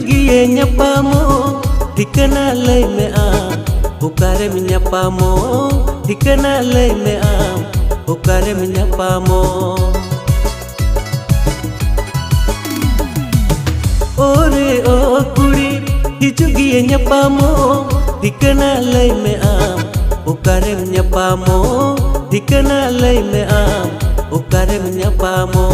गिए ᱧᱟᱯᱟᱢो ठिकाना लय में आम ओकारेम ᱧᱟᱯᱟᱢो ठिकाना लय में आम ओकारेम ᱧᱟᱯᱟᱢो ओरे ओ कुड़ी हिजू गिए ᱧᱟᱯᱟᱢो ठिकाना लय में आम ओकारेम ᱧᱟᱯᱟᱢो ठिकाना लय में आम ओकारेम ᱧᱟᱯᱟमो